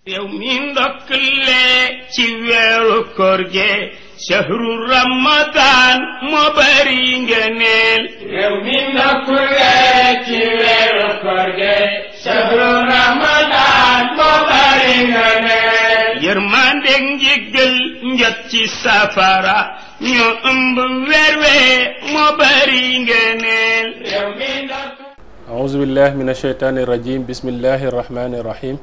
yow mi ndokkale ci weeru koor gi shahru ramadan moo bari ngëneel yow mi ndokkale ci weeru koor gi shahru ramadan moo bari ngëneel yërmande njéggal njot ci safara ñoo ëmb weer wee moo bari ngëneel yow mi ndokkale a'uuzu billahi mina shaytaani rajim bismillahi rahmaani rahim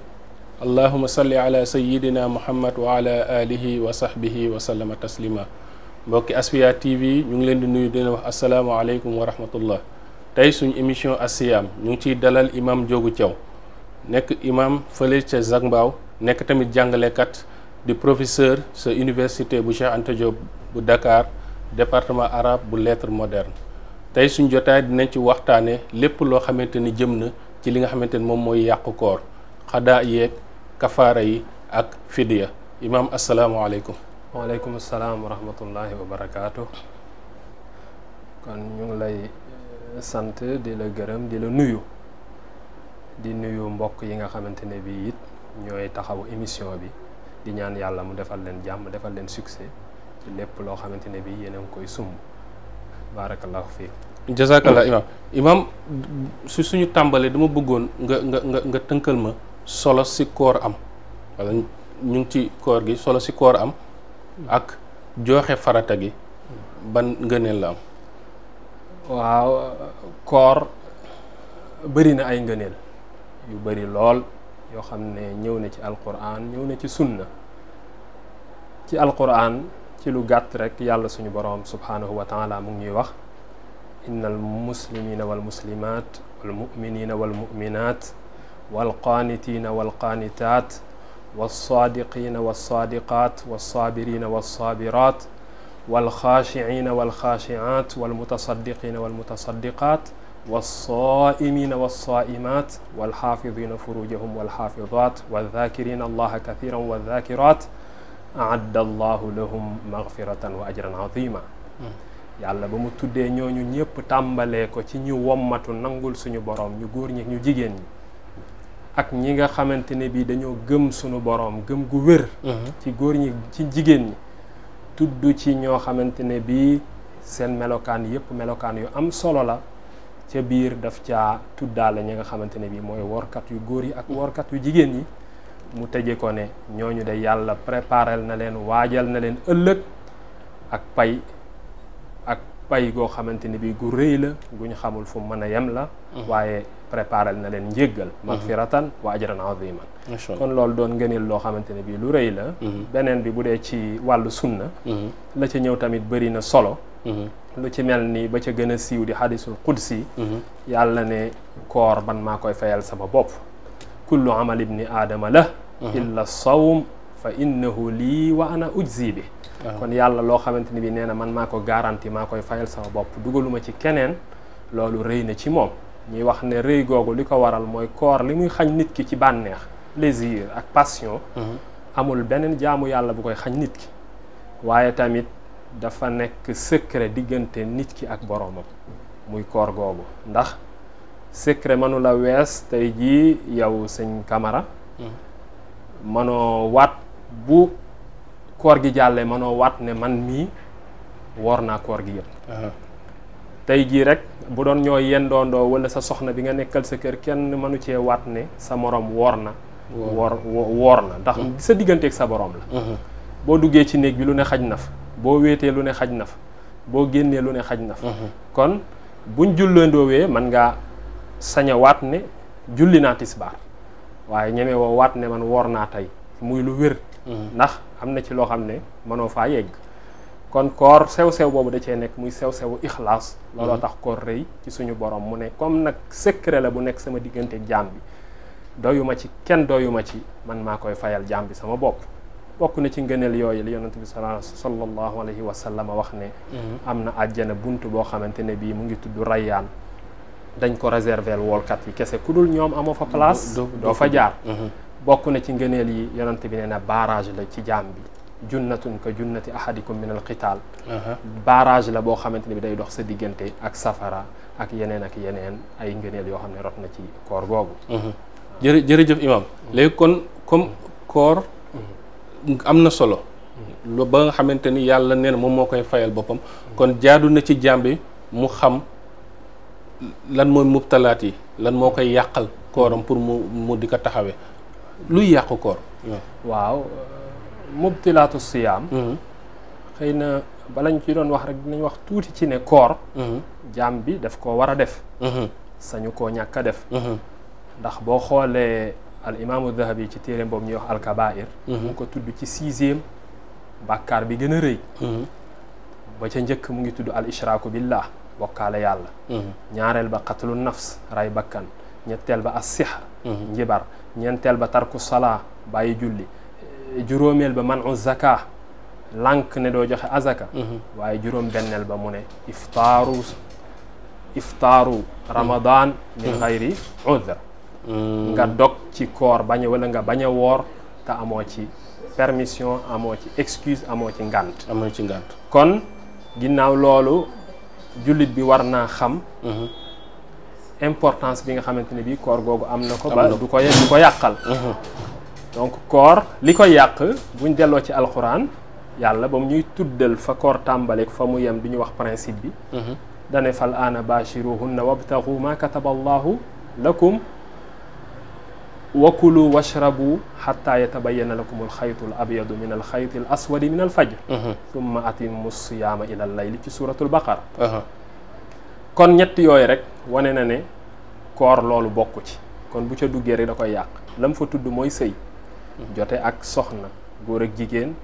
allahuma salli ala sayidina muhammad wa ala alihi wa sahbihi wa sallama taslima mbokki Asfiya TV ñu ngi leen di nuyu dina wax asalaamaaleykum wa rahmatullah tey suñu émission As-Siyaam ñu ngi ciy dalal imam Ndiogou Thiaw nekk imam fële ca Zac Mbao nekk tamit jàngalekat di professeur sa université bu Cheikh Anta Diop bu Dakar département arabe bu lettres modernes tey suñ jotaay dinañ ci waxtaane lépp loo xamante ni jëm na ci li nga xamante ni moom mooy yàqu koor xadaa yeeg kafaara yi ak fidiya imaam asalaamaaleykum. waaleykum salaam wa rahmatullahi wa barakaatu. kon ñu ngi lay sant di la gërëm di la nuyu di nuyu mbokk yi nga xamante ne bii it ñooy taxawu émission bi di ñaan yàlla mu defal leen jàmm defal leen succès ci lépp loo xamante ne bii yéen a ngi koy sumb barakallahu fiik. jazakallah imaam suñu tàmbalee dama bëggoon nga tënkal ma solo si koor am wala ñu ngi ci koor gi solo si koor am ak joxe farata gi ban ngëneel la am. waaw koor bëri na ay ngëneel yu bëri lool yoo xam ne ñëw na ci alquran ñëw na ci sunna ci alquran ci lu gàtt rek yàlla suñu boroom subhanahu wa taala mu ngi ñuy wax innal muslimina wal muslimat wal muminina wal muminat والقانتين والقانتات والصادقين والصادقات والصابرين والصابرات والخاشعين والخاشعات والمتصدقين والمتصدقات والصائمين والصائمات والحافظين فروجهم والحافظات والذاكرين الله كثيرا والذاكرات أعد الله لهم مغفرة وأجرا عظيما yàlla ba mu tuddee ñooñu ñëpp tàmbalee ko ci ñu wommatu nangul suñu borom ñu góor ñi ñu jigéen ñi ak ñi nga xamante ne bii dañoo gëm suñu boroom gëm gu wér ci góor ñi ci jigéen ñi tudd ci ñoo xamante ne bii seen melokaan yëpp melokaan yu am solo la ca biir daf caa tuddaale ñi nga xamante ne bii mooy workat yu góor yi ak workat yu jigéen ñi mu tëje ko ne ñooñu de yàlla préparel na leen waajal na leen ëllëg ak pay goo xamante ne bii gu rëy la gu ñu xamul fu mën a yem la waaye préparel na leen njéggal magfiratan wa ajran aziman kon loolu doon ngëneel loo xamante ne bii lu rëy la beneen bi bu dee ci wàllu sunna la ca ñëw tamit bëri na solo lu ci mel ni ba ca gën a siiw di hadisul qudsi yàlla ne koor man maa koy fayal sama bopp kullu amal ibni aadama la illa sawm fa innahu lii wa ana ujzi bi kon yàlla loo xamante ne bii nee na man maa ko garanti maa koy fayal sama bopp dugaluma ci keneen loolu rëy na ci moom ñuy wax ne rëy googu li ko waral mooy koor li muy xañ nit ki ci bànneex plaisir ak passion amul beneen jaamu yàlla bu koy xañ nit ki waaye tamit dafa nekk secret diggante nit ki ak boroomam muy koor googu ndax secret mënu la wees tey jii yow sëñ Camara mënoo waat bu koor gi jàllee mënoo waat ne man mii woor naa koor gi yëpp tey jii rek bu doon ñoo yendoondoo wala sa soxna bi nga nekkal sa kër kenn mënu cee waat ne sa morom woor na woor na ndax sa digganteeg sa borom la boo duggee ci néeg bi lu ne xaj na fa boo wéetee lu ne xaj na fa boo génnee lu ne xaj na fa kon buñ jullandoowee man ngaa sañ a waat ne julli naa tisbaar waaye ñeme woo waat ne man woor naa tey muy lu wér ndax am na ci loo xam ne mënoo faa yegg kon koor sew-sew boobu da cee nekk muy sew-sewu ixlaas looloo tax koor rëy ci suñu borom mu ne comme nag secret la bu nekk sama diggante jaam bi doyuma ci kenn doyuma ci man maa koy fayal jaam bi sama bopp bokk na ci ngëneel yooyu li yonent bi sallallahu alayhi wa sallam wax ne am na àjjana bunt boo xamante ne bii mu ngi tudd rayyaan dañ ko réserver woolkat yi kese ku dul ñoom amoo fa place doo fa jaar bokk na ci ngëneel yi yonent bi nee na barrage la ci jaam bi junnatun ka junnati ahadikum min al qital barrage la boo xamante ne bi day dox sa diggante ak safara ak yeneen ay ngëneel yoo xam ne rot na ci koor googu jërëjëf imam léegi kon comme koor am na solo lu ba nga xamante ni yàlla nee na moom moo koy fayal boppam kon jaadu na ci jaam bi mu xam lan mooy mubtalaat yi lan moo koy yàqal kooram pour mu di ko taxawee luy yàqu koor. waaw mubtilaatu siyaam xëy na balañ ci doon wax rek dinañ wax tuuti ci ne koor jaam bi daf koo war a def sañu koo ñàkk a def ndax boo xoolee al imaamu Dahabi ci téere boobu ñuy wax alkabair mu ko tudd ci 6e bàkkaar bi gën a rëy ba ca njëkk mu ngi tudd al ishraaku billah bokkaale yàlla ñaareel ba qatlu nafs ray bakkan ñetteel ba as sihr njibar ñeenteel ba tarku salaa bàyyi julli juróomeel ba manu zaka lànk ne doo joxe azaka waaye juróom benneel ba mu ne iftaaru ramadan min xayri udhr nga dog ci koor bañ wala nga bañ a woor te amoo ci permission amoo ci excuse amoo ci ngànt kon ginnaaw loolu jullit bi war naa xam importance bi nga xamante ne bii koor googu am na ko ba du ko yàqal donc koor li ko yàq buñ delloo ci alxuraan yàlla ba mu ñuy tuddal fa koor tàmbaleeg fa mu yem du ñu wax principe bi dane fal aana bashiruhunna wabtaxu ma kataba allahu lakum wa kulu washrabu xatta yatabayana lakum alxaytu al abyadu min alxayti al aswadi min alfajr thumma atimmu siyaama ila layli ci suratul baqara kon ñett yooyu rek wane na ne koor loolu bokku ci kon bu ca duggee rek da koy yàq lam fa tudd mooy sëy jote ak soxna góor ak jigéen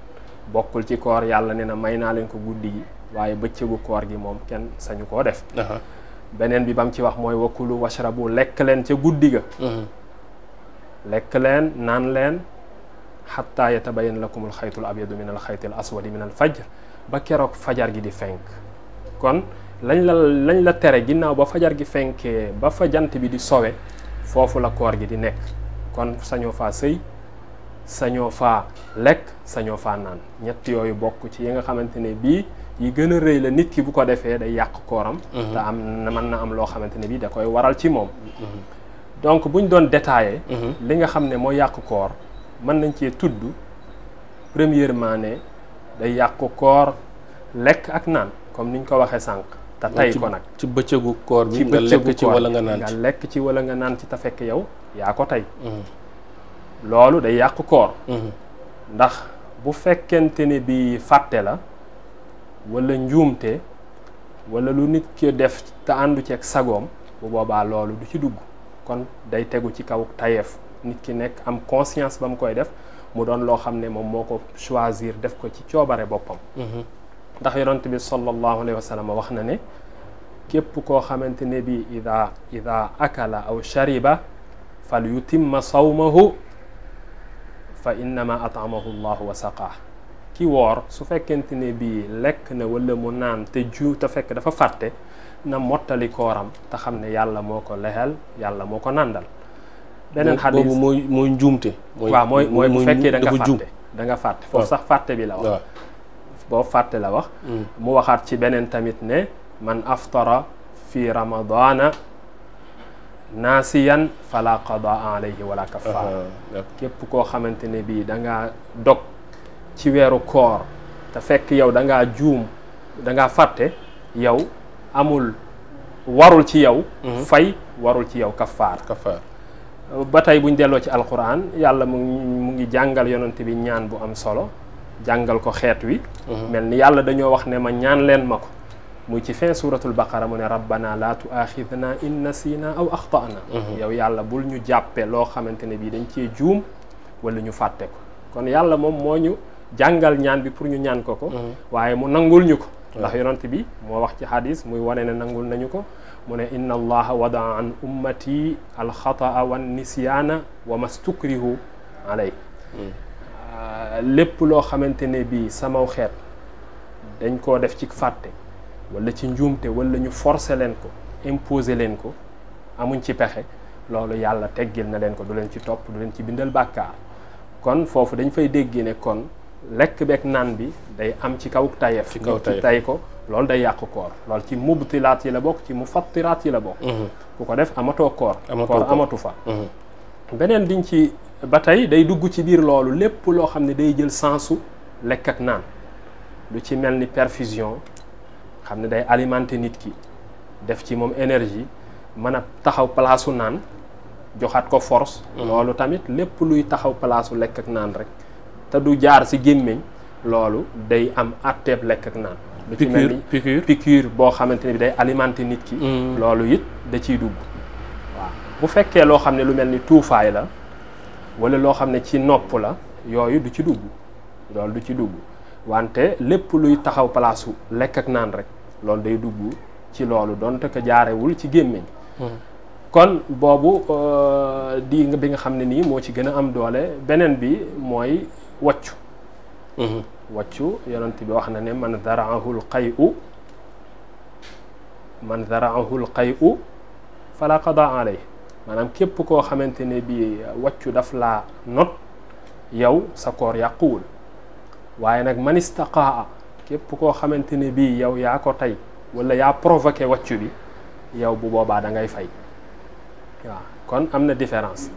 bokkul ci koor yàlla ne na may naa leen ko guddi gi waaye bëccëgu koor gi moom kenn sañu koo def beneen bi bam ci wax mooy wakulu washrabu lekk leen ca guddi ga lekk leen naan leen xatta yatabayan lakum alxaytul abyadu min alxayti al aswadi min al fajr ba keroog fajar gi di fenk kon lañ la tere ginnaaw ba fajar gi fenkee ba fa jant bi di sowe foofu la koor gi di nekk kon sañoo faa sëy sañoo faa lekk sañoo faa naan ñett yooyu bokk ci yi nga xamante ne bii yi gën a rëy la nit ki bu ko defee day yàq kooram te mën na am loo xamante ne bii da koy waral ci moom donc buñ doon détaillé li nga xam ne moo yàq koor mën nañ cee tudd premièrement ne day yàq koor lekk ak naan comme niñ ko waxee sànq te tay ko nag ci bëccëgu koor bi nga lekk ci wala nga naan ci nga lekk ci wala nga naan ci te fekk yow yaa ko tey loolu day yàq koor ndax bu fekkente ne bi fàtte la wala njuumte wala lu nit ki def te àndu ci ak sagoom bu boobaa loolu du ci dugg kon day tegu ci kaw tayeef nit ki nekk am conscience ba mu koy def mu doon loo xam ne moom moo ko choisir def ko ci coobare boppam ndax yonent bi sallallahu alayhi wa sallam wax na ne képp koo xamante ne bi ida akala aw shariba fal yutimma sawmahu fa innama atamahu llahu wa saqaa ki woor su fekkente ne bii lekk na wala mu naan te fekk dafa fàtte na mottali kooram te xam ne yàlla moo ko lexel yàlla moo ko nàndal beneen xadis boobu mooy njuumte waaw mooy bu fekkee da nga fàtte foofu sax fàtte bi la wax boo fàtte la wax mu waxaat ci beneen tamit ne man aftara fi ramadana naasiyan fala qadaa alayhi wala kafaara képp koo xamante ne bii da ngaa dog ci weeru koor te fekk yow da ngaa juum da ngaa fàtte yow amul warul ci yow fay warul ci yow kafaar ba tey buñ delloo ci alquran yàlla mu ngi jàngal yonent bi ñaan bu am solo jàngal ko xeet wi mel ni yàlla dañoo wax ne ma ñaan leen ma ko muy ci fin suratul baqara mu ne rabbana la tuaxidna in nasina aw axtana yow yàlla bul ñu jàppe loo xamante ne bii dañ cee juum wala ñu fàtte ko kon yàlla moom moo ñu jàngal ñaan bi pour ñu ñaan ko waaye mu nangul ñu ko ndax yonent bi moo wax ci hadis muy wane ne nangul nañu ko mu ne inna allaha wadaa an ummati alxataa wan nisyaana wa mastukrihu alay lépp loo xamante ne bii samaw xeet dañ koo def ci fàtte wala ci njuumte wala ñu forcer leen ko imposer leen ko amuñ ci pexe loolu yàlla teggil na leen ko du leen ci topp du leen ci bindal bàkkaar kon foofu dañ fay déggee ne kon lekk beeg naan bi day am ci kaw tayeef ci tay ko loolu day yàq koor loolu ci mubtilaat yi la bokk ci mufattiraat yi la bokk ku ko def amatoo koor koor amatu fa beneen biñ ci ba tey day dugg ci biir loolu lépp loo xam ne day jël sensu lekk ak naan lu ci mel ni perfusion xam ne day alimenter nit ki def ci moom énergie mën a taxaw palaasu naan joxaat ko force loolu tamit lépp luy taxaw palaasu lekk ak naan rek te du jaar ci gémmiñ loolu day am atteeb lekk ak naan lu ci mel ni piqûre boo xamante ne bi day alimenter nit ki loolu it da ciy dugg waaw bu fekkee loo xam ne lu mel ni tuufaay la wala loo xam ne ci nopp la yooyu du ci dugg loolu du ci dugg wante lépp luy taxaw palaasu lekk ak naan rek loolu day dugg ci loolu donte ko jaarewul ci gémmiñ kon boobu di bi nga xam ne nii moo ci gën a am doole beneen bi mooy waccu waccu yonent bi wax na ne man daraahul qayu fala qada alay maanaam képp koo xamante ne bi waccu daf laa not yow sa koor yàquwul waaye nag man istaqaa képp koo xamante ne bii yow yaa ko tey wala yaa provoqué waccu bi yow bu boobaa da ngay fay waaw kon am na différence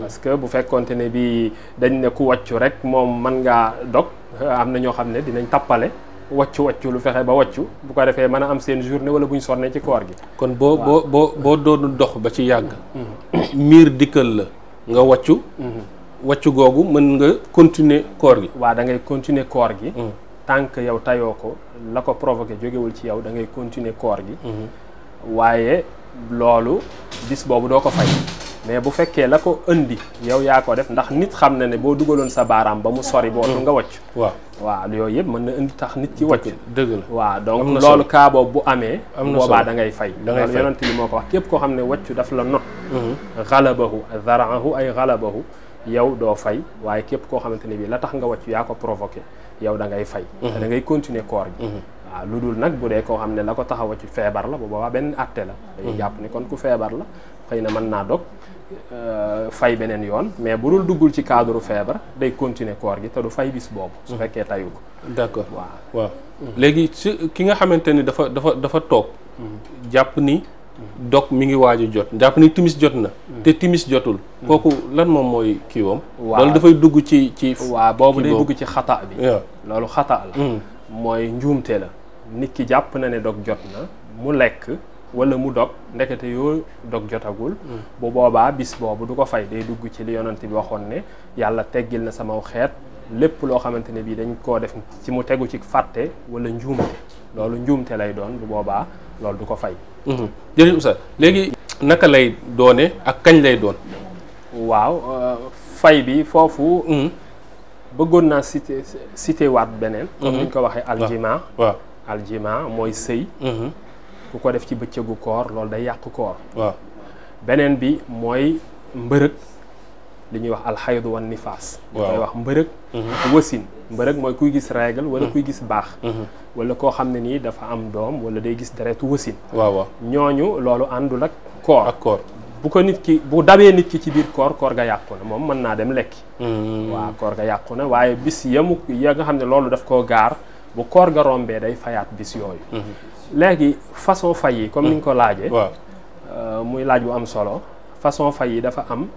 parce que bu fekkonte ne bii dañ ne ku waccu rek moom mën ngaa dog am na ñoo xam ne dinañ tappale waccu lu fexe ba waccu bu ko defee mën a am seen journée wala bu ñu sonnee ci koor gi kon boo doonu dox ba ci yàgg miir dikkal la nga waccu googu mën nga continuer koor gi waaw da ngay continuer koor gi tant que yow tayoo ko la ko provoqué jógewul ci yow da ngay continuer koor gi waaye loolu bis boobu doo ko fay mais bu fekkee la ko indi yow yaa ko def ndax nit xam na ne boo dugaloon sa baaraam ba mu sori bootu nga wacc waaw yooyu yëpp mën na indi tax nit ci wacc dëgg la waaw donc loolu cas boobu bu amee boobaa da ngay fay loolu yonent bi moo ko wax képp koo xam ne waccu daf la not xalabahu zaraahu ay xalabahu yow doo fay waaye képp koo xamante ne bii la tax nga waccu yaa ko provoqué yow da ngay fay te da ngay continuer koor gi waaw lu dul nag bu dee koo xam ne la ko tax a waccu feebar la bu boobaa benn atte la dañuy jàpp ni kon ku feebar la xëy na mën naa dog fay beneen yoon mais bu dul duggul ci cadre feebar day continuer koor gi te du fay bis boobu su fekkee tayu ko d'accord waaw léegi si ki nga xamante ni dafa toog jàpp ni dog mi ngi waaju jot jàpp ni timis jot na te timis jotul kooku lan moom mooy kiiwam loolu dafay dugg ci waaw boobu day dugg ci xata bi loolu xata la mooy njuumte la nit ki jàpp na ne dog jot na mu lekk wala mu dog ndekete yoo dog jotagul bu boobaa bis boobu du ko fay day dugg ci li yonent bi waxoon ne yàlla teggil na sama xeet lépp loo xamante ne bii dañ koo def ci mu tegu ci fàtte wala njuumte loolu njuumte lay doon bu boobaa loolu du ko fay jërëjëf Oustaz léegi naka lay doone ak kañ lay doon waaw fay bi foofu bëggoon naa cité waat beneen comme ni ñu ko waxee aljima aljima mooy sëy ku ko def ci bëccëgu koor loolu day yàq koor beneen bi mooy mbërëg li ñuy wax alxaydu wan nifaas ñu koy wax mbërëg wasin mbërëg mooy kuy gis règle wala kuy gis baax wala koo xam ne nii dafa am doom wala day gis deretu wasin ñooñu loolu àndul ak koor bu ko nit ki bu dabee nit ki ci biir koor ga yàqu na moom mën naa dem lekki waaw koor ga yàqu na waaye bis ya nga xam ne loolu daf koo gaar bu koor ga rombee day fayaat bis yooyu léegi façon fay yi comme ni ñu ko laajee muy laaj bu am solo façon fay yi dafa am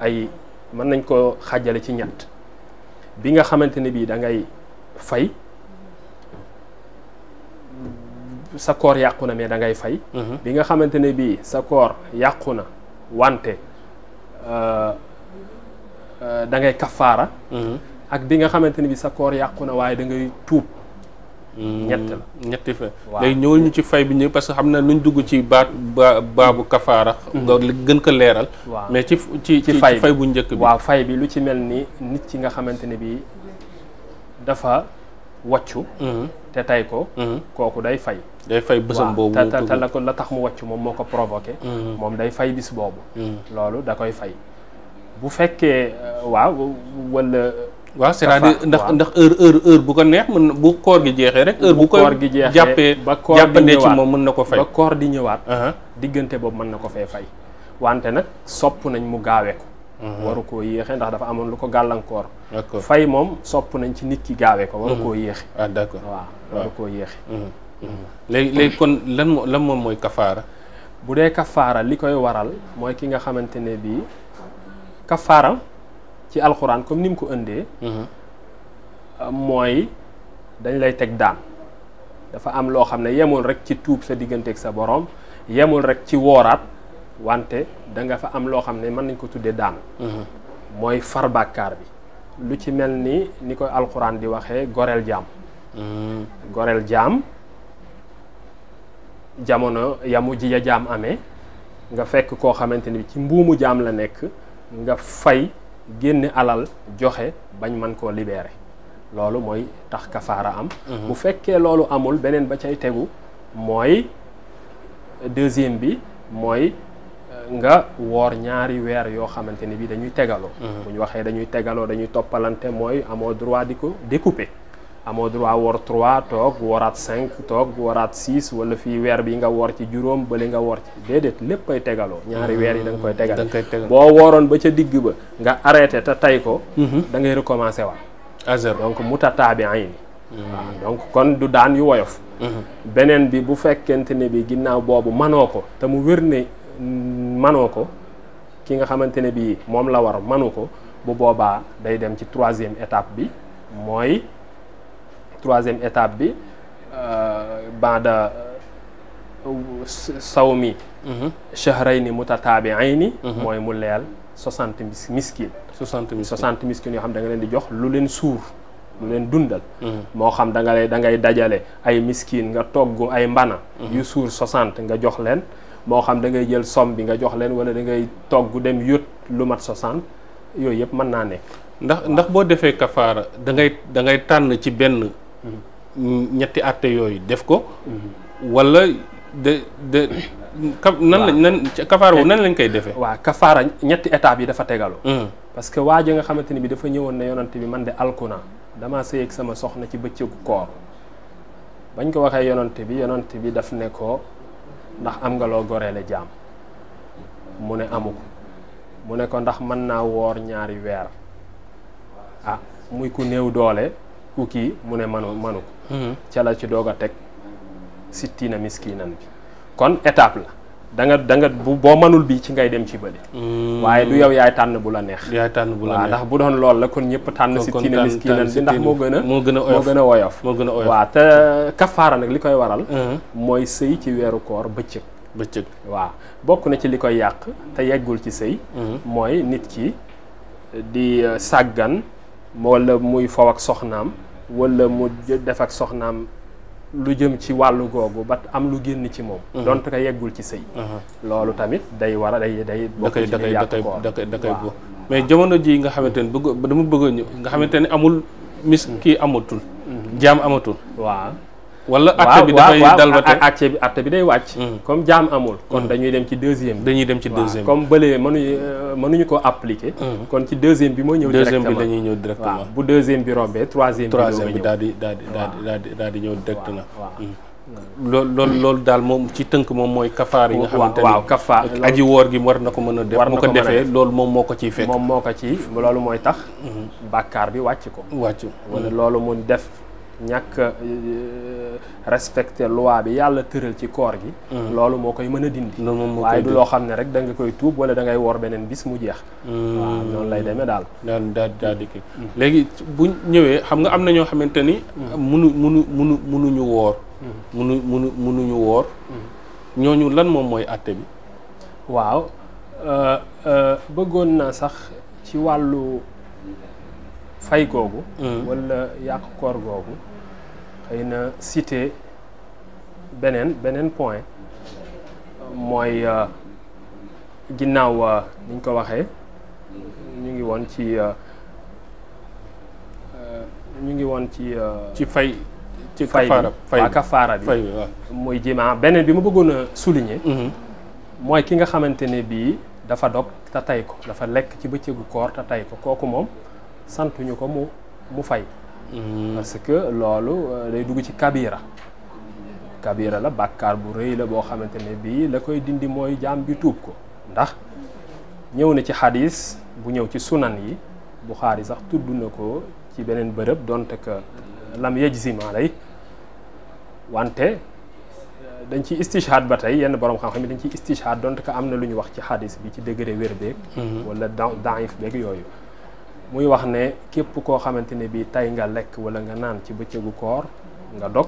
ay mën nañ ko xàjjale ci ñett bi nga xamante ne bii da ngay fay sa koor yàqu na mais da ngay fay bi nga xamante ne bii sa koor yàqu na wante da ngay kafaara ak bi nga xamante ne bii sa koor yàqu na waaye da ngay tuub ñetti fay léegi ñëwal ñu ci fay bi ñëw parce que xam na nuñ dugg ci baabu kafaara nga gën ko leeral mais ci fay bu njëkk bi waaw fay bi lu ci mel ni nit ki nga xamante ne bii dafa waccu te tey ko kooku day fay bésam boobu te la tax mu waccu moom moo ko provoqué moom day fay bis boobu loolu da koy fay bu fekkee wala waaw c'est-à-dire ndax heure bu ko neex mën bu koor gi jeexee rek heure bu koor gi jeexee jàppandee ci moom mën na ko fay ba koor di ñëwaat diggante boobu mën na ko fay wante nag sopp nañ mu gaawee ko waru koo yéexe ndax dafa amoon lu ko gàllankoor fay moom sopp nañ ci nit ki gaawee ko waru koo yéexe d'accord waru koo yéexe léegi kon lan moom mooy kafaara bu dee kafaara li koy waral mooy ki nga xamante ne bii kafaara ci alxuraan comme ni mu ko indee mooy dañ lay teg daan dafa am loo xam ne yemul rek ci tuub sa digganteeg sa borom yemul rek ci wooraat wante da nga fa am loo xam ne mën nañ ko tuddee daan mooy far bàkkaar bi lu ci mel ni koy alxuraan di waxee goreel jaam goreel jaam jamono yamu ji ya jaam amee nga fekk koo xamante ni ci mbuumu jaam la nekk nga fay génne alal joxe bañ mën koo libérer loolu mooy tax kafaara am bu fekkee loolu amul beneen ba cay tegu mooy deuxième bi mooy nga woor ñaari weer yoo xamante ni bi dañuy tegaloo bu ñu waxee dañuy tegaloo dañuy toppalante mooy amoo droit di ko découper amoo droit woor 3 toog wooraat 5 toog wooraat 6 wala fii weer bi nga woor ci juróom bële nga woor ci déedéet lépp koy tegaloo ñaari weer yi da nga koy tegal boo wooroon ba ca digg ba nga arrêté te tay ko da ngay recommencer waat à zéro donc mutataabi'ayn waaw donc kon du daan yu woyof beneen bi bu fekkente ne bi ginnaaw boobu manoo ko te mu wér ne manoo ko ki nga xamante ne bi moom la war manu ko bu boobaa day dem ci troisième étape bi mooy troisième étape bi baada sawmi shahrayni mutataabi'ayni mooy mu leel 60 miskin 60 miskin yoo xam da nga leen di jox lu leen suur lu leen dundal moo xam da ngay dajale ay miskin nga togg ay mbana yu suur 60 nga jox leen moo xam da ngay jël somme bi nga jox leen wala da ngay togg dem yót lu mat 60 yooyu yëpp mën naa nekk ndax boo defee kafaara da ngay tànn ci benn ñetti àtte yooyu def ko wala kafaara wu nan lañ koy defee waaw kafaara ñetti étapes yi dafa tegaloo parce que waa ji nga xamante ni bi dafa ñëwoon ne yonante bi man de alkuna dama sëy ak sama soxna ci bëccëgu koor bañ ko waxee yonante bi daf ne ko ndax am nga loo goreele jaam mu ne amu ko mu ne ko ndax mën naa woor ñaari weer muy ku néew doole ku kii mu ne manu ko ca la ci doog a teg sittina miskinan bi kon étape la da nga boo mënul bi ci ngay dem ci bële waaye du yow yaay tànn bu la neex ndax bu doon lool la kon ñëpp tànn sittina miskinan bi ndax moo gën a woyof waaw te kafaara nag li koy waral mooy sëy ci weeru koor bëccëg waaw bokk na ci li koy yàq te yeggul ci sëy mooy nit ki di sàggan wala muy fow ak soxnaam wala mu def ak soxnaam lu jëm ci wàllu googu ba am lu génn ci moom donte ko yeggul ci sëy loolu tamit day war a day bokk ci li yàq koor da koy mais jamono ji nga xamante ne dama bëgg a ñëw nga xamante ne amul kii amatul jaam amatul waaw wala acte bi dafay dal ba tey acte bi day wàcc comme jaam amul kon dañuy dem ci deuxième comme bële mënuñu ko appliquer kon ci deuxième bi moo ñëw directement dañuy ñëw directement bu deuxième bi rombee troisième bi daal di ñëw directement loolu daal moom ci tënk moom mooy kafaar yi nga xamante ni waaw kafaar aji woor gi war na ko mën a def mu ko defee loolu moom moo ko ciy fekk moom moo ko ci loolu mooy tax bàkkaar bi wàcc ko wala loolu mu def ñàkk respecté loi bi yàlla tëral ci koor gi loolu moo koy mën a dindi waaye du loo xam ne rek da nga koy tuub wala da ngay woor beneen bis mu jeex waaw noonu lay demee daal daal di kii léegi bu ñëwee xam nga am na ñoo xamante ni munuñu woor munuñu woor ñooñu lan moom mooy àtte bi waaw bëggoon naa sax ci wàllu fay googu wala yàq koor googu xëy na cité beneen point mooy ginnaaw niñ ko waxee ñu ngi woon ci fay ci kafaara bi muy jimaa beneen bi ma bëggoon a souligner mooy ki nga xamante ne bii dafa dog te tay ko dafa lekk ci bëccëgu koor te tay ko kooku moom santuñu ko mu fay parce que loolu day dugg ci kabira la bàkkaar bu rëy la boo xamante ne bii la koy dindi mooy jaam bi tuub ko ndax ñëw na ci xadis bu ñëw ci sunan yi Buxaari sax tudd na ko ci beneen bërëb donte que lam yajzim alay wante dañ ci istishhad ba tey yenn borom xam-xam yi dañ ciy istishhad donte que am na lu ñu wax ci xadis bi ci degré wér beeg wala daif beeg yooyu muy wax ne képp koo xamante ne bii tey nga lekk wala nga naan ci bëccëgu koor nga dog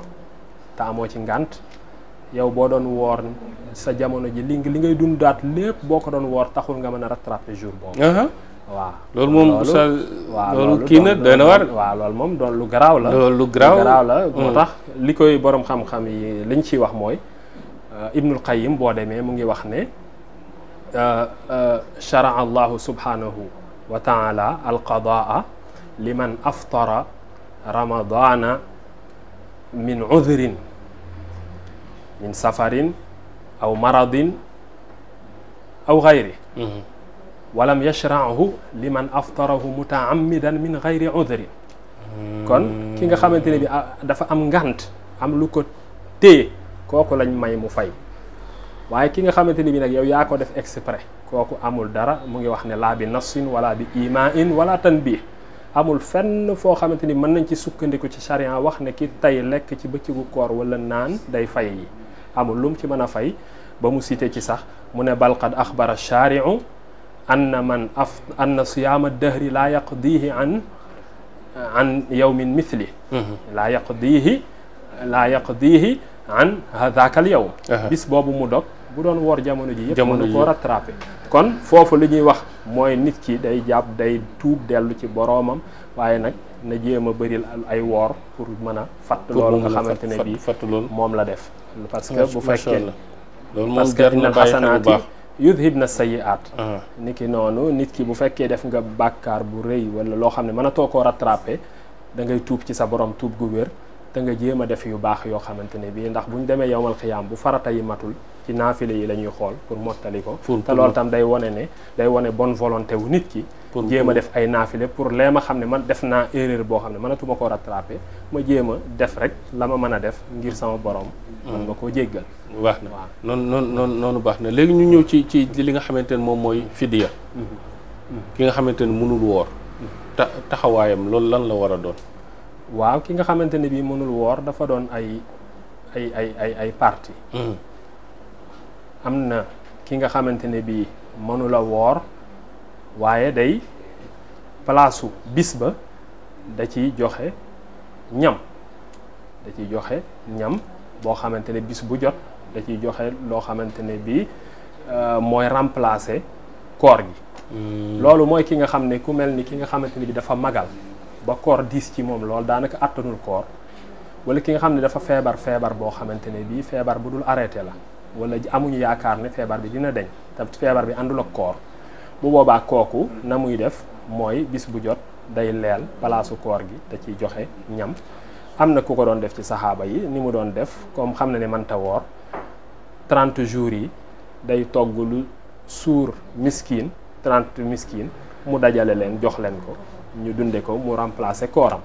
te amoo ci ngànt yow boo doon woor sa jamono ji li ngay dundaat lépp boo ko doon woor taxul nga mën a rattraper jour boobu. waaw loolu moom sa loolu kii na doy na war. waaw loolu moom doon lu garaaw la. loolu lu garaaw la moo tax li koy borom xam-xam yi liñ ciy wax mooy Ibnul Qayyim boo demee mu ngi wax ne sharaa allahu subhanahu wa taala alqadaa liman aftara ramadana min udhrin min safarin aw maradin aw gayri walam yashraahu liman aftarahu mutaammidan min gayri udhrin kon ki nga xamante ne bi dafa am ngant am lu ko téye kooku lañ may mu fay waaye ki nga xamante ni bi nag yow yaa ko def exprès kooku amul dara mu ngi wax ne laa bi nassin wala bi imain wala tanbih amul fenn foo xamante ni mën nañ ci sukkandiku ci charia wax ne ki tey lekk ci bëccëgu koor wala naan day fay yi amul lu mu ci mën a fay ba mu cité ci sax mu ne bal qad axbara shari'u anna siyaama dahri laa yaqdihi an yawmin mithli laa yaqdihi an hadaka al yawm bis boobu mu dog bu doon woor jamono ji yëpp mënu koo rattrapé kon foofu li ñuy wax mooy nit ki day jàpp day tuub dellu ci boroomam waaye nag na jéem a bëril ay woor pour mën a fatt loolu nga xamante ne bii moom la def parce que bu fekkee parce que inna xasanaati yudhibna sayyi'at ni ki noonu nit ki bu fekkee def nga bàkkaar bu rëy wala loo xam ne mën a too koo rattrapé da ngay tuub ci sa borom tuub gu wér te nga jéem a def yu baax yoo xamante ne bii ndax bu ñu demee yowmal xiyaam bu farata yi matul ci naafile yi la ñuy xool pour mottali ko te loolu tam day wane bonne volonté wu nit ki jéem a def ay naafile pour lee ma xam ne man def naa erreur boo xam ne mënatuma koo rattrapé ma jéem a def rek la ma mën a def ngir sama borom man ma koo jéggal baax na waaw noonu baax na léegi ñu ñëw ci li nga xamante ne moom mooy fidiya ki nga xamante ne mënul woor taxawaayam loolu lan la war a doon waaw ki nga xamante ne bii mënul woor dafa doon ay parti am na ki nga xamante ne bii mënula woor waaye day palaasu bis ba da ciy joxe ñam boo xamante ne bis bu jot da ciy joxe loo xamante ne bii mooy remplacer koor gi loolu mooy ki nga xam ne ku mel ni ki nga xamante ne bii dafa magal ba koor diis ci moom loolu daanaka attanul koor wala ki nga xam ne dafa feebar boo xamante ne bii feebar bu dul arrêté la wala amuñu yaakaar ne feebar bi dina deñ te feebar bi àndul ak koor bu boobaa kooku na muy def mooy bis bu jot day leel palaasu koor gi da ciy joxe ñam am na ku ko doon def ci saxaaba yi ni mu doon def comme xam na ne mënta woor 30 jours yi day togg lu suur miskin 30 miskin mu dajale leen jox leen ko ñu dunde ko mu remplacer kooram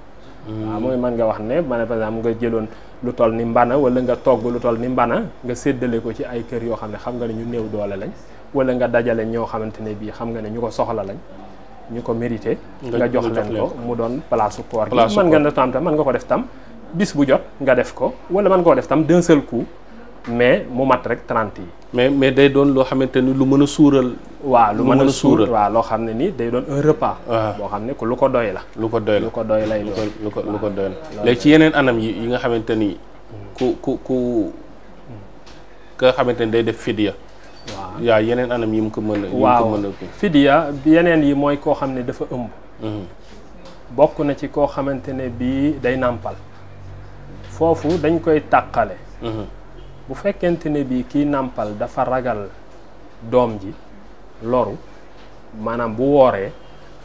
waaw mooy mën nga wax ne par exemple nga jëloon lu toll ni mbana wala nga togg lu toll ni mbana nga séddale ko ci ay kër yoo xam ne xam nga ne ñu néew doole lañ wala nga dajale ñoo xamante ne bii xam nga ne ñu ko soxla lañ ñu ko mérité nga jox leen ko mu doon palaasu koor gi mën nga tam mën nga ko def tam bis bu jot nga def ko wala mën nga ko def tam d'un seul coup mais mu mat rek 30 yi mais day doon loo xamante ni lu mën a suural waaw lu mën a suural waaw loo xam ne ni day doon un repas boo xam ne lu ko doy la lu ko doy lay lu ko doy la léegi ci yeneen anam yi nga xamante ni ku nga xamante ni day def fidiya waaw yaa yeneen anam yi mu ko mën a waaw fidiya yeneen yi mooy koo xam ne dafa ëmb bokk na ci koo xamante ne bii day nàmpal foofu dañ koy tàqale bu fekkente ne bii kii nàmpal dafa ragal doom ji loru maanaam bu wooree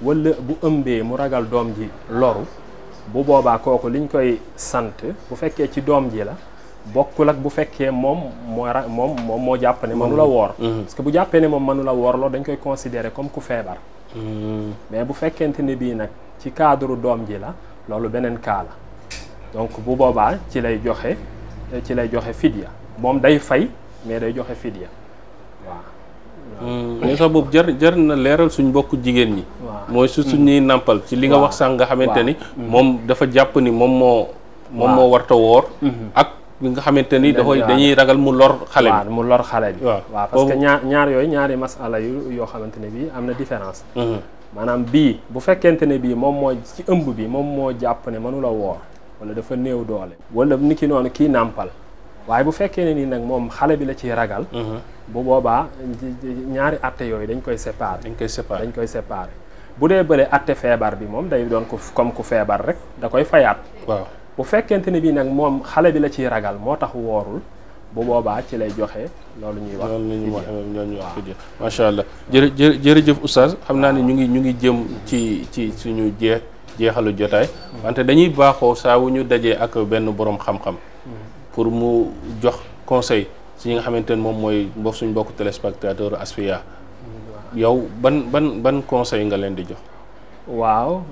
wala bu ëmbee mu ragal doom ji loru bu boobaa kooku liñ koy sant bu fekkee ci doom ji la bokkul ak bu fekkee moom moo jàpp ne mënu la woor parce que bu jàppee ne moom mënu la woor loolu dañ koy considérer comme ku feebar mais bu fekkente ne bii nag ci cadre doom ji la loolu beneen cas la donc bu boobaa ci lay joxe fidya moom day fay mais day joxe fidya waaw mais sax boobu jar na leeral suñ mbokku jigéen ñi mooy suñuy nàmpal ci li nga wax sànq nga xamante ni moom dafa jàpp ni moom moo warta woor ak li nga xamante ni dañuy ragal mu lor xale bi mu lor xale bi waaw parce que ñaar yooyu ñaari masala yoo xamante ne bii am na différence maanaam bii bu fekkente ne bii moom moo ci ëmb bi moom moo jàpp ne mënula woor wala dafa néew doole wala ni ki noonu kii nàmpal waaye bu fekkee ne nii nag moom xale bi la ciy ragal bu boobaa ñaari atte yooyu dañ koy séparer bu dee bële atte feebar bi moom day doon ko comme ku feebar rek da koy fayaat waaw bu fekkente ne bii nag moom xale bi la ciy ragal moo tax woorul bu boobaa ci lay joxe loolu ñuy wax loolu ñuy wax fidya macha allah jërëjëf oustaz xam naa ne ñu ngi jëm ci suñu jeexalu jotaay wante dañuy baaxoo saa wu ñu dajee ak benn borom xam-xam pour mu jox conseil si ñi nga xamante ne moom mooy suñu mbokk téléspectateur Asfiya yow ban conseil nga leen di jox waaw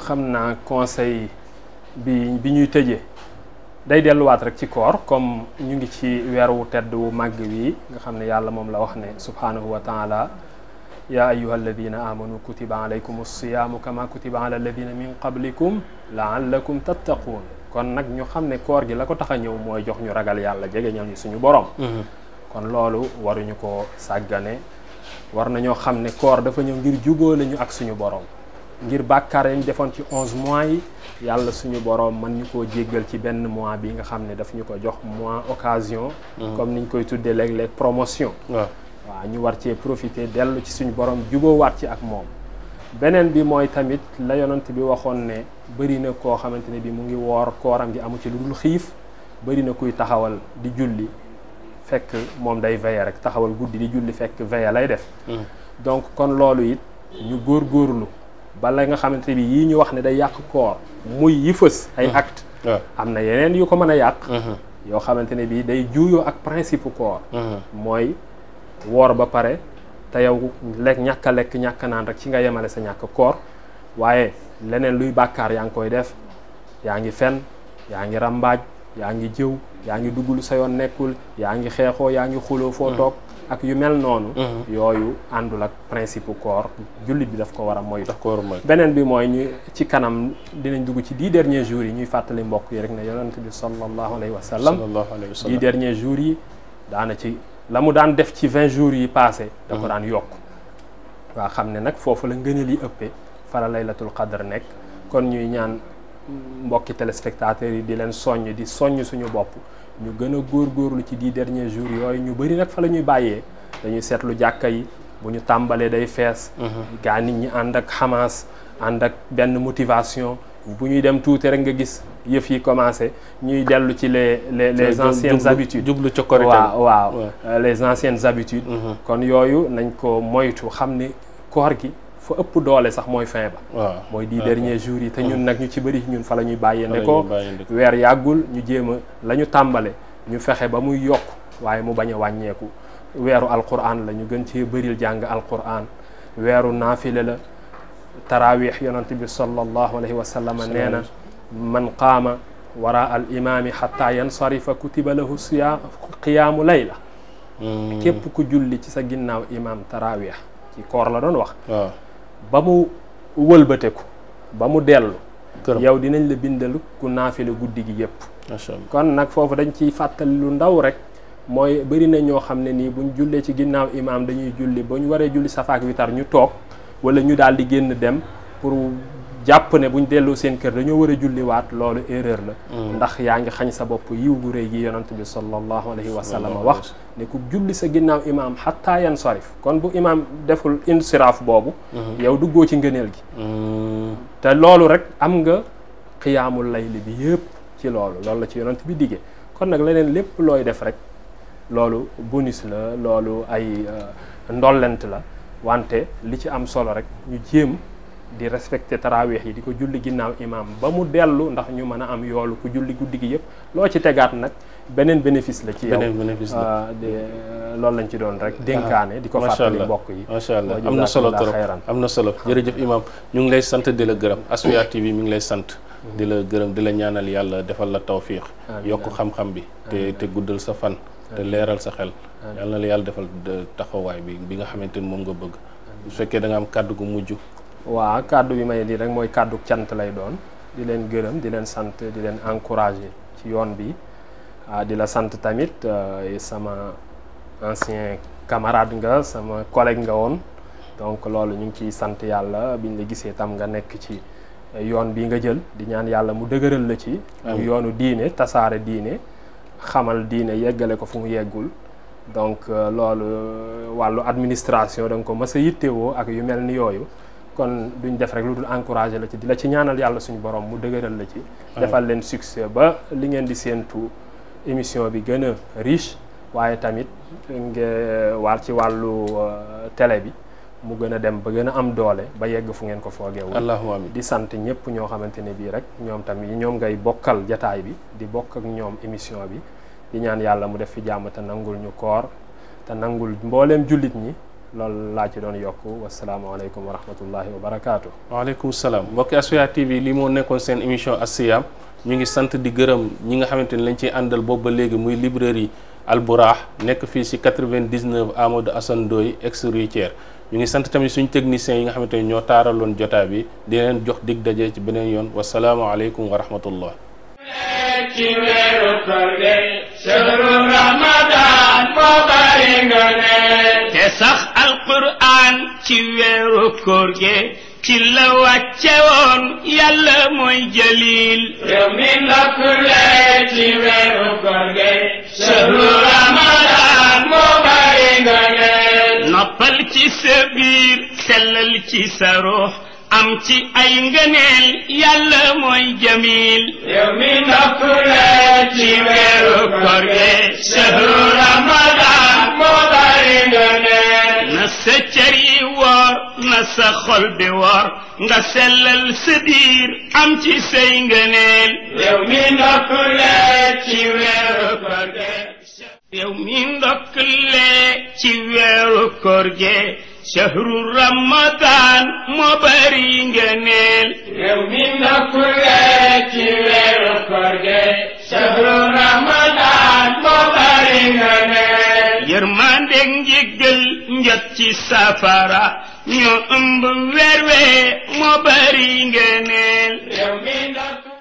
xam naa conseil bi ñuy tëjee day delluwaat rek ci koor comme ñu ngi ci weer wu tedd wu màgg wi nga xam ne yàlla moom la wax ne subhanahu wa taala ya ayuha alladina amanu kutiba alaykum alsiyaamu kama kutiba ala alladina min qablikum laallakum tattaquun kon nag ñu xam ne koor gi la ko tax a ñëw mooy jox ñu ragal yàlla jege ñam ñu suñu borom kon loolu waruñu ko sàggane war nañoo xam ne koor dafa ñëw ngir jubóole ñu ak suñu borom ngir bàkkaar yi ñu defoon ci 11 mois yi yàlla suñu borom mën ñu koo jéggal ci benn mois bi nga xam ne daf ñu ko jox mois occasion comme niñ koy tuddee léeg-léeg promotion waaw ñu war cee profiter dellu ci suñu borom jubóowaat ci ak moom beneen bi mooy tamit la yonent bi waxoon ne bëri na koo xamante ne bi mu ngi woor kooram gi amu ci lu dul xiif bëri na kuy taxawal di julli fekk moom day veiller rek taxawal guddi di julli fekk veiller lay def donc kon loolu it ñu góorgóorlu bala nga xamante bi yii ñu wax ne day yàq koor muy yi fës ay acte am na yeneen yu ko mën a yàq yoo xamante ne bi day juuyoo ak principe koor mooy woor ba pare te yow ñàkk a lekk ñàkk naan rek ci nga yemale sa ñàkk koor waaye leneen luy bàkkaar yaa ngi koy def yaa ngi fen yaa ngi rambaaj yaa ngi jëw yaa ngi dugg lu sa yoon nekkul yaa ngi xeexoo yaa ngi xuloo foo toog ak yu mel noonu yooyu àndul ak principe koor jullit bi daf ko war a moytu beneen bi mooy ñu ci kanam dinañ dugg ci 10 derniers jours yi ñuy fàttali mbokk yi rek ne yonent bi sallallahu alayhi wa sallam 10 derniers jours yi daana ci la mu daan def ci 20 jours yi passé da ko daan yokk waa xam ne nag foofu la ngëneel yi ëppee fala laylatul qadr nekk kon ñuy ñaan mbokki téléspectateurs yi di leen soññ di soññ suñu bopp ñu gën a góorgóorlu ci 10 derniers jours yooyu ñu bëri nag fa la ñuy bàyyee dañuy seetlu jàkka yi bu ñu tàmbalee day fees gaa nit ñi ànd ak xamaas ànd ak benn motivation bu ñuy dem tuuti rek nga gis yëf yi commencé ñuy dellu ci les anciennes habitudes jublu ca korite waaw les anciennes habitudes kon yooyu nañ ko moytu xam ne koor gi fa ëpp doole sax mooy fin ba mooy 10 derniers jours yi te ñun nag ñu ci bëri ñun fa la ñuy bàyyee ne ko weer yàggul ñu jéem a la ñu tàmbale ñu fexe ba muy yokk waaye mu bañ a wàññeeku weeru alquran la ñu gën cee bëril jàng alquran weeru naafile la taraawix yonent bi sallallahu alayhi wa sallam nee na man qaama wara al imaami xatta yansarifa kutiba lahu qiyaamu layla képp ku julli ci sa ginnaaw imam taraawix ci koor la doon wax ba mu wëlbateku ba mu dellu yow dinañ la bindal ku naafile guddi gi yëpp kon nag foofu dañ ciy fàttali lu ndaw rek mooy bëri na ñoo xam ne nii buñ jullee ci ginnaaw imaam dañuy julli ba ñu waree julli safaak witar ñu toog wala ñu daal di génn dem pour jàpp ne buñ delloo seen kër dañoo war a julliwaat loolu erreur la ndax yaa ngi xañ sa bopp yiw gu rëy gi yonent bi sallallahu alayhi wa sallam wax ne ku julli sa ginnaaw imaam xatta yansarif kon bu imaam deful insiraaf boobu yow duggoo ci ngëneel gi te loolu rek am nga xiyaamul layli bi yëpp ci loolu la ci yonent bi diggee kon nag leneen lépp looy def rek loolu bonus la loolu ay ndollent la wante li ci am solo rek ñu jéem di respecté tarawih yi di ko julli ginnaaw imam ba mu dellu ndax ñu mën a am yoolu ku julli guddi gi yëpp loo ci tegaat nag beneen bénéfice la ci yow loolu lañ ci doon rek dénkaane di ko fàttali mbokk yi macha allah am na solo trop am na solo jërëjëf imam ñu ngi lay sant di la gërëm Asfiya TV mi ngi lay sant di la gërëm di la ñaanal yàlla defal la tawfiq yokk xam-xam bi te guddal sa fan te leeral sa xel yàlla na la yàlla defal taxawaay bi nga xamante ni moom nga bëgg bu fekkee da nga am kàddu gu mujj waaw kàddu bi may di rek mooy kàddu cant lay doon di leen gërëm di leen sant di leen encourager ci yoon bi di la sant tamit sama ancien camarade nga sama collègue nga woon donc loolu ñu ngi ciy sant yàlla biñ la gisee tam nga nekk ci yoon bi nga jël di ñaan yàlla mu dëgëral la ci mu yoonu diine tasaare diine xamal diine yeggale ko fu mu yeggul donc loolu wàllu administration da nga ko mës a yittewoo ak yu mel ni yooyu kon duñ def rek lu dul encouragé la ci di la ci ñaanal yàlla suñu borom mu dëgëral la ci defal leen succès ba li ngeen di séentu émission bi gën a riche waaye tamit nga ci wàllu télé bi mu gën a dem ba gën a am doole ba yegg fu ngeen ko foogeewul allahumma amiin di sant ñëpp ñoo xamante ne bii rek ñoom tamit ñoom ngay bokkal jataay bi di bokk ak ñoom émission bi di ñaan yàlla mu def fi jàmm te nangul ñu koor te nangul mbooleem jullit ñi loolu laa ci doon yokku wasalaamaaleykum wa rahmatullahi wa barakaatu. waaleykum salaam mbokki Asfiya TV li moo nekkoon seen émission As-Siyam ñu ngi sant di gërëm ñi nga xamante ni lañ ciy àndal boobu ba léegi muy librairie Al Burah nekk fii si 99 Amadou Assane Ndoye ex-Rue Thiers ñu ngi sant tamit suñu techniciens yi nga xamante ni ñoo taaraloon jotaay bi di leen jox dig daje ci beneen yoon wasalaamaaleykum wa rahmatullah. ci weeru koor gi shahru Ramadan moo bari ngëneel te sax alquran ci weeru koor gi ci la wàcce woon yàlla mooy jalil réew mi ndokkule ci weeru koor gi shahru Ramadan moo bari ngëneel noppal ci sa biir sellal ci sa ruux am ci ay ngëneel yàlla mooy jamil yow mi ndokkule ci weeru koor gi shahru Ramadan moo bari ngëneel na sa cër yi woor na sa xol bi woor nga sellal sa biir am ci say ngëneel yow mi ndokkule ci weeru koor gi yow mi ndokkule ci weeru koor gi shahru Ramadan moo bari ngëneel yow mi ndokkule ci weeru koor gi shahru Ramadan moo bari ngëneel yërmande njéggal njot ci safara ñoo ëmb weer moo bari ngëneel yow mi